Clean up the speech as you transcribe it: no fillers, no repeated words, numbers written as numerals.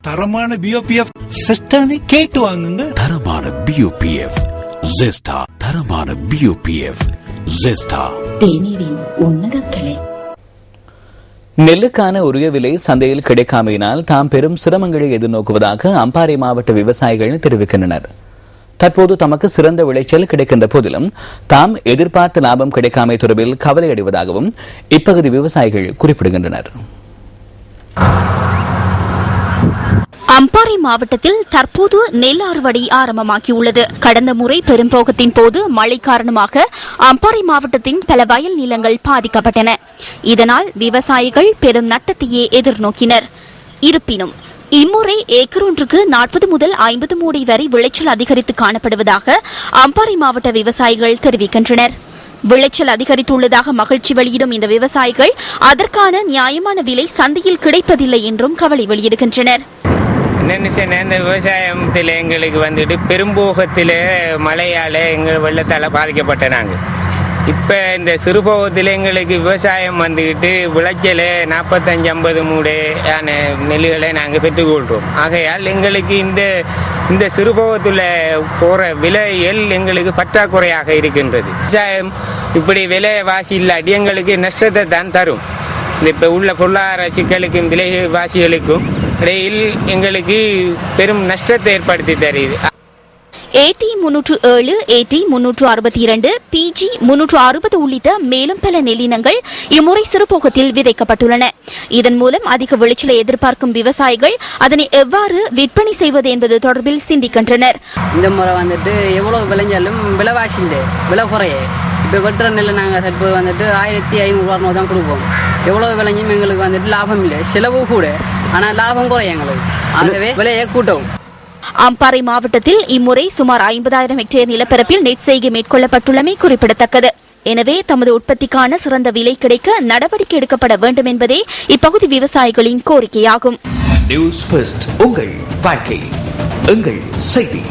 தரமான பிஓபிஎஃப் சிஸ்டனை கேட்டு வாங்குங்க. தரமான பிஓபிஎஃப் ஜெஸ்டா. தரமான பிஓபிஎஃப் ஜெஸ்டா. தேநீரின் உன்னத கிளை. நெல்லுக்கான உரிய விலை சந்தையில் கிடைக்காமையினால் தாம் பெரும் சிரமங்களை எதிர்நோக்குவதாக அம்பாறை மாவட்ட விவசாயிகள் தெரிவிக்கின்றனர். தற்போது தமக்கு சிறந்த விளைச்சல் கிடைக்கின்ற போதிலும் தாம் எதிர்பார்த்த லாபம் கிடைக்காமை தொடர்பில் கவலை அடைவதாகவும் இப்பகுதி விவசாயிகள் குறிப்பிடுகின்றனர். அம்பாறை மாவட்டத்தில் தற்போது நெல் அறுவடை ஆரம்பமாகியுள்ளது. கடந்த முறை பெரும்போகத்தின் போது மழை காரணமாக அம்பாறை மாவட்டத்தின் பல வயல் நிலங்கள் பாதிக்கப்பட்டன. இதனால் விவசாயிகள் பெரும் நட்டத்தையே எதிர்நோக்கினர். இருப்பினும் இம்முறை ஏக்கர் ஒன்றுக்கு 40 முதல் 50 மூடை வரை விளைச்சல் அதிகரித்து காணப்படுவதாக அம்பாறை மாவட்ட விவசாயிகள் தெரிவிக்கின்றனர். விளைச்சல் அதிகரித்துள்ளதாக மகிழ்ச்சி வெளியிடும் இந்த விவசாயிகள் அதற்கான நியாயமான விலை சந்தையில் கிடைப்பதில்லை என்றும் கவலை வெளியிடுகின்றனர். இந்த விவசாயத்தில் எங்களுக்கு வந்துட்டு பெரும்போகத்தில் மழையால் எங்கள் வெள்ளத்தால் பாதிக்கப்பட்ட நாங்கள் இப்போ இந்த சிறுபோகத்தில் எங்களுக்கு விவசாயம் வந்துக்கிட்டு விளைச்சல் 45-50 மூடையான நெல்லுகளை நாங்கள் பெற்றுக்கொள்கிறோம். ஆகையால் எங்களுக்கு இந்த சிறுபோகத்தில் போகிற விலையில் எங்களுக்கு பற்றாக்குறையாக இருக்கின்றது. விவசாயம் இப்படி விலை வாசி இல்லாட்டி எங்களுக்கு நஷ்டத்தை தான் தரும். இப்போ உள்ள பொருளாதார சிக்கலுக்கும் விலை வாசிகளுக்கும் இடையில் எங்களுக்கு பெரும் நஷ்டத்தை ஏற்படுத்தி தருது. AT 307, AT 362, PG 360 உள்ளிட்ட மேலும் பல நெல்லினங்கள் இம்முறை சிறுபோகத்தில் விதைக்கப்பட்டுள்ளன. இதன் மூலம் அதிக விளைச்சலை எதிர்பார்க்கும் விவசாயிகள் அதனை எவ்வாறு விற்பனை செய்வது என்பது தொடர்பில் சிந்திக்கின்றனர். இந்த முறை வந்துட்டு எவ்வளவு விளைஞ்சாலும் விலைவாசி இல்லை, விலை குறைய. இப்போ வெட்டுற நெல் நாங்கள் தற்போது வந்துட்டு 1500 தான் கொடுப்போம். எவ்வளவு விளைஞ்சும் எங்களுக்கு வந்துட்டு லாபம் இல்லை, செலவு கூட, ஆனால் லாபம் குறைய எங்களுக்கு. ஆகவே விலையை கூட்டவும். அம்பாறை மாவட்டத்தில் இம்முறை சுமார் 50,000 ஹெக்டேர் நிலப்பரப்பில் நெற்செய்கை மேற்கொள்ளப்பட்டுள்ளமை குறிப்பிடத்தக்கது. எனவே தமது உற்பத்திக்கான சிறந்த விலை கிடைக்க நடவடிக்கை எடுக்கப்பட வேண்டும் என்பதே இப்பகுதி விவசாயிகளின் கோரிக்கையாகும். நியூஸ் ஃபர்ஸ்ட், உங்கள் வாழ்க்கை, எங்கள் செய்தி.